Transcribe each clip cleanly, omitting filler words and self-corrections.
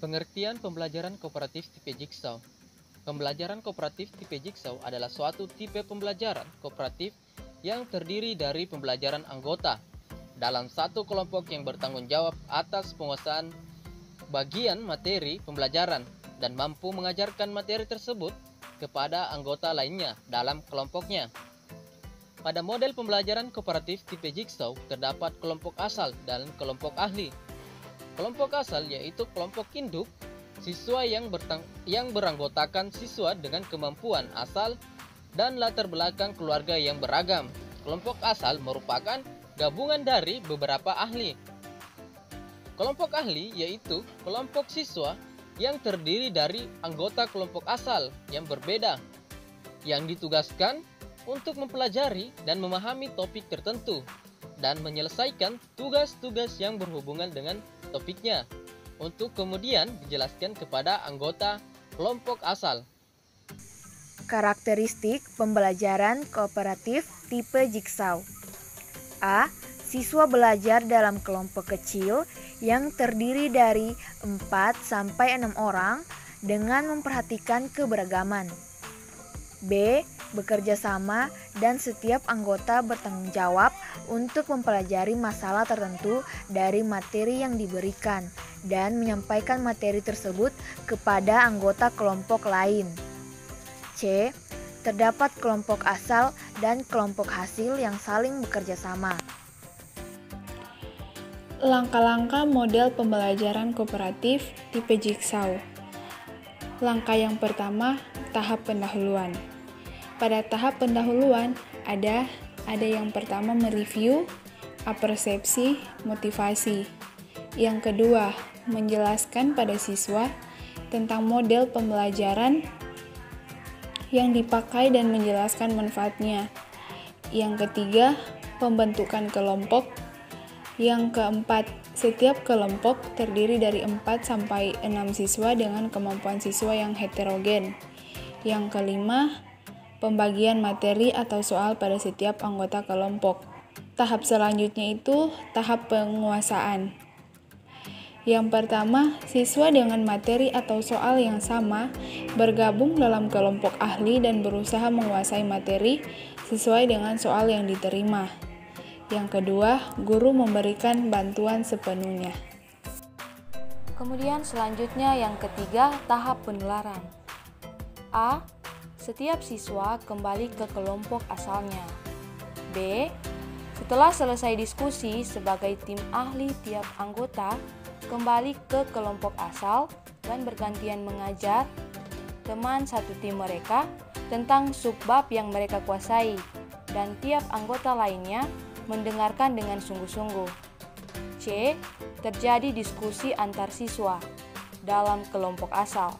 Pengertian pembelajaran kooperatif tipe Jigsaw. Pembelajaran kooperatif tipe Jigsaw adalah suatu tipe pembelajaran kooperatif yang terdiri dari pembelajaran anggota dalam satu kelompok yang bertanggung jawab atas penguasaan bagian materi pembelajaran dan mampu mengajarkan materi tersebut kepada anggota lainnya dalam kelompoknya. Pada model pembelajaran kooperatif tipe Jigsaw terdapat kelompok asal dan kelompok ahli. Kelompok asal yaitu kelompok induk, siswa yang beranggotakan siswa dengan kemampuan asal dan latar belakang keluarga yang beragam. Kelompok asal merupakan gabungan dari beberapa ahli. Kelompok ahli yaitu kelompok siswa yang terdiri dari anggota kelompok asal yang berbeda, yang ditugaskan untuk mempelajari dan memahami topik tertentu dan menyelesaikan tugas-tugas yang berhubungan dengan topiknya untuk kemudian dijelaskan kepada anggota kelompok asal. Karakteristik pembelajaran kooperatif tipe Jigsaw. A. Siswa belajar dalam kelompok kecil yang terdiri dari 4-6 orang dengan memperhatikan keberagaman. B. Bekerja sama dan setiap anggota bertanggung jawab untuk mempelajari masalah tertentu dari materi yang diberikan dan menyampaikan materi tersebut kepada anggota kelompok lain. C. Terdapat kelompok asal dan kelompok hasil yang saling bekerja sama. Langkah-langkah model pembelajaran kooperatif tipe Jigsaw. Langkah yang pertama, tahap pendahuluan. Pada tahap pendahuluan, ada yang pertama mereview, apersepsi, motivasi. Yang kedua, menjelaskan pada siswa tentang model pembelajaran yang dipakai dan menjelaskan manfaatnya. Yang ketiga, pembentukan kelompok. Yang keempat, setiap kelompok terdiri dari 4-6 siswa dengan kemampuan siswa yang heterogen. Yang kelima, pembagian materi atau soal pada setiap anggota kelompok. Tahap selanjutnya itu tahap penguasaan. Yang pertama, siswa dengan materi atau soal yang sama bergabung dalam kelompok ahli dan berusaha menguasai materi sesuai dengan soal yang diterima. Yang kedua, guru memberikan bantuan sepenuhnya. Kemudian selanjutnya yang ketiga, tahap penularan. A. Setiap siswa kembali ke kelompok asalnya. B. Setelah selesai diskusi sebagai tim ahli, tiap anggota kembali ke kelompok asal dan bergantian mengajar teman satu tim mereka tentang subbab yang mereka kuasai, dan tiap anggota lainnya mendengarkan dengan sungguh-sungguh. C. Terjadi diskusi antar siswa dalam kelompok asal.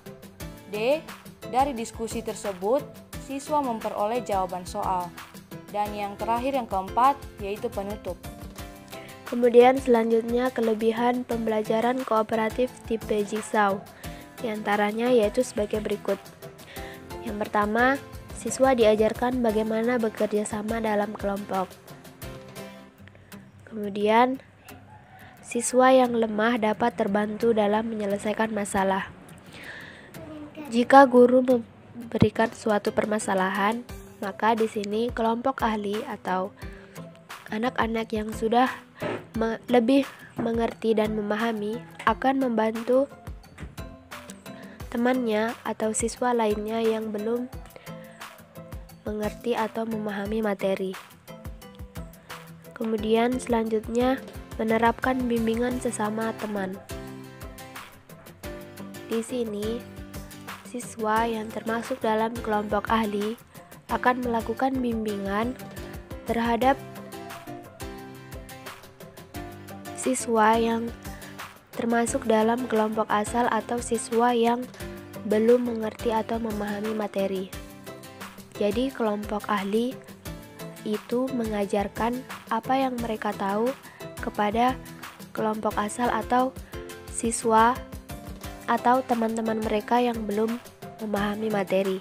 D. Dari diskusi tersebut, siswa memperoleh jawaban soal. Dan yang terakhir, yang keempat, yaitu penutup. Kemudian selanjutnya kelebihan pembelajaran kooperatif tipe Jigsaw. Di antaranya yaitu sebagai berikut. Yang pertama, siswa diajarkan bagaimana bekerja sama dalam kelompok. Kemudian, siswa yang lemah dapat terbantu dalam menyelesaikan masalah. Jika guru memberikan suatu permasalahan, maka di sini kelompok ahli atau anak-anak yang sudah lebih mengerti dan memahami akan membantu temannya atau siswa lainnya yang belum mengerti atau memahami materi. Kemudian selanjutnya menerapkan bimbingan sesama teman. Di sini siswa yang termasuk dalam kelompok ahli akan melakukan bimbingan terhadap siswa yang termasuk dalam kelompok asal atau siswa yang belum mengerti atau memahami materi. Jadi kelompok ahli itu mengajarkan apa yang mereka tahu kepada kelompok asal atau siswa atau teman-teman mereka yang belum memahami materi.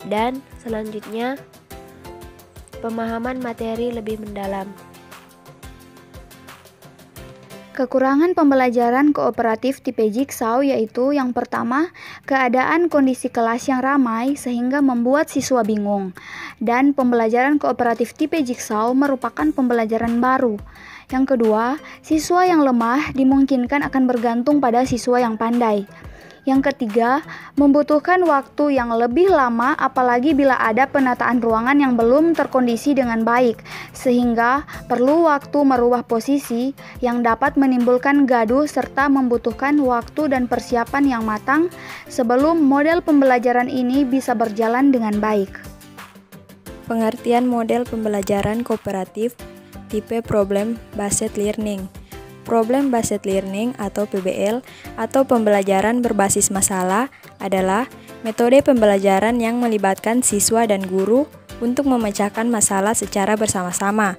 Dan selanjutnya, pemahaman materi lebih mendalam. Kekurangan pembelajaran kooperatif tipe Jigsaw yaitu yang pertama, keadaan kondisi kelas yang ramai sehingga membuat siswa bingung. Dan pembelajaran kooperatif tipe Jigsaw merupakan pembelajaran baru. Yang kedua, siswa yang lemah dimungkinkan akan bergantung pada siswa yang pandai. Yang ketiga, membutuhkan waktu yang lebih lama apalagi bila ada penataan ruangan yang belum terkondisi dengan baik, sehingga perlu waktu merubah posisi yang dapat menimbulkan gaduh serta membutuhkan waktu dan persiapan yang matang sebelum model pembelajaran ini bisa berjalan dengan baik. Pengertian model pembelajaran kooperatif tipe Problem Based Learning. Problem Based Learning atau PBL atau pembelajaran berbasis masalah adalah metode pembelajaran yang melibatkan siswa dan guru untuk memecahkan masalah secara bersama-sama.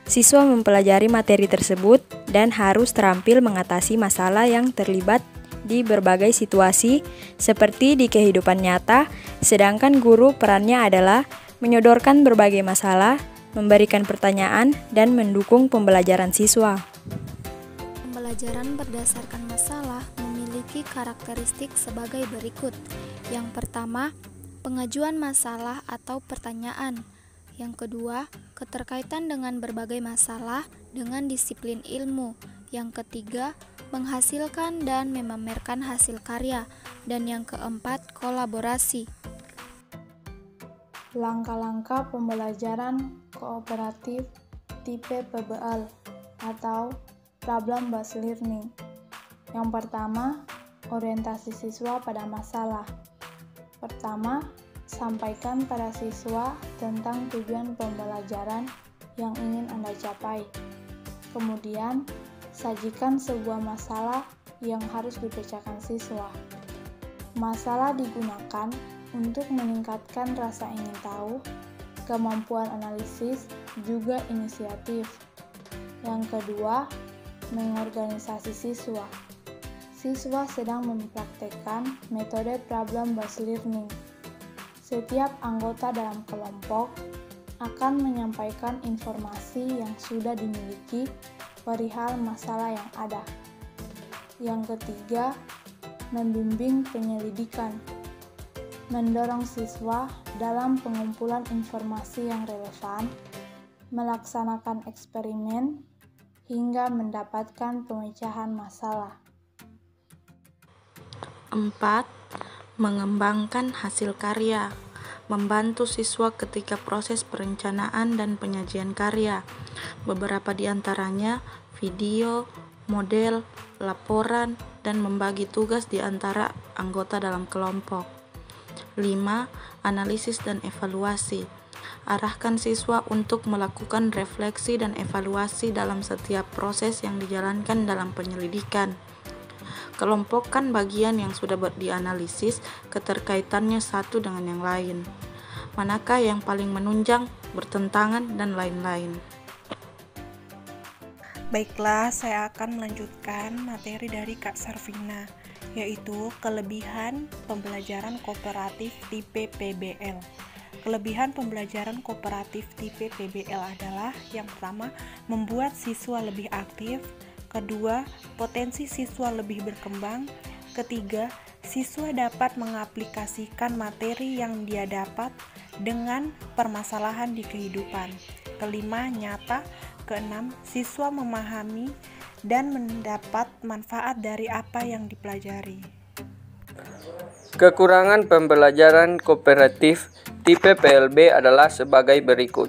Siswa mempelajari materi tersebut dan harus terampil mengatasi masalah yang terlibat di berbagai situasi seperti di kehidupan nyata, sedangkan guru perannya adalah menyodorkan berbagai masalah, memberikan pertanyaan, dan mendukung pembelajaran siswa. Pembelajaran berdasarkan masalah memiliki karakteristik sebagai berikut. Yang pertama, pengajuan masalah atau pertanyaan. Yang kedua, keterkaitan dengan berbagai masalah dengan disiplin ilmu. Yang ketiga, menghasilkan dan memamerkan hasil karya. Dan yang keempat, kolaborasi. Langkah-langkah pembelajaran kooperatif tipe PBL atau Problem Based Learning. Yang pertama, orientasi siswa pada masalah. Pertama, sampaikan pada siswa tentang tujuan pembelajaran yang ingin Anda capai. Kemudian, sajikan sebuah masalah yang harus dipecahkan siswa. Masalah digunakan untuk meningkatkan rasa ingin tahu, kemampuan analisis, juga inisiatif. Yang kedua, mengorganisasi siswa. Siswa sedang mempraktekkan metode problem based learning. Setiap anggota dalam kelompok akan menyampaikan informasi yang sudah dimiliki perihal masalah yang ada. Yang ketiga, membimbing penyelidikan. Mendorong siswa dalam pengumpulan informasi yang relevan, melaksanakan eksperimen, hingga mendapatkan pemecahan masalah. 4. Mengembangkan hasil karya. Membantu siswa ketika proses perencanaan dan penyajian karya. Beberapa di antaranya video, model, laporan, dan membagi tugas di antara anggota dalam kelompok. 5. Analisis dan evaluasi. Arahkan siswa untuk melakukan refleksi dan evaluasi dalam setiap proses yang dijalankan dalam penyelidikan. Kelompokkan bagian yang sudah dianalisis, keterkaitannya satu dengan yang lain. Manakah yang paling menunjang, bertentangan, dan lain-lain. Baiklah, saya akan melanjutkan materi dari Kak Sarvina, yaitu kelebihan pembelajaran kooperatif tipe PBL. Kelebihan pembelajaran kooperatif tipe PBL adalah yang pertama, membuat siswa lebih aktif. Kedua, potensi siswa lebih berkembang. Ketiga, siswa dapat mengaplikasikan materi yang dia dapat dengan permasalahan di kehidupan. Kelima, nyata. Keenam, siswa memahami dan mendapat manfaat dari apa yang dipelajari. Kekurangan pembelajaran kooperatif tipe PLB adalah sebagai berikut.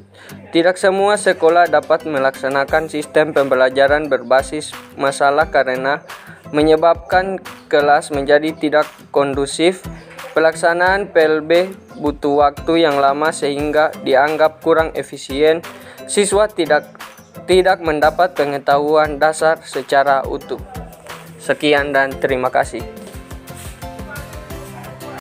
Tidak semua sekolah dapat melaksanakan sistem pembelajaran berbasis masalah karena menyebabkan kelas menjadi tidak kondusif. Pelaksanaan PLB butuh waktu yang lama sehingga dianggap kurang efisien. Siswa tidak mendapat pengetahuan dasar secara utuh. Sekian dan terima kasih.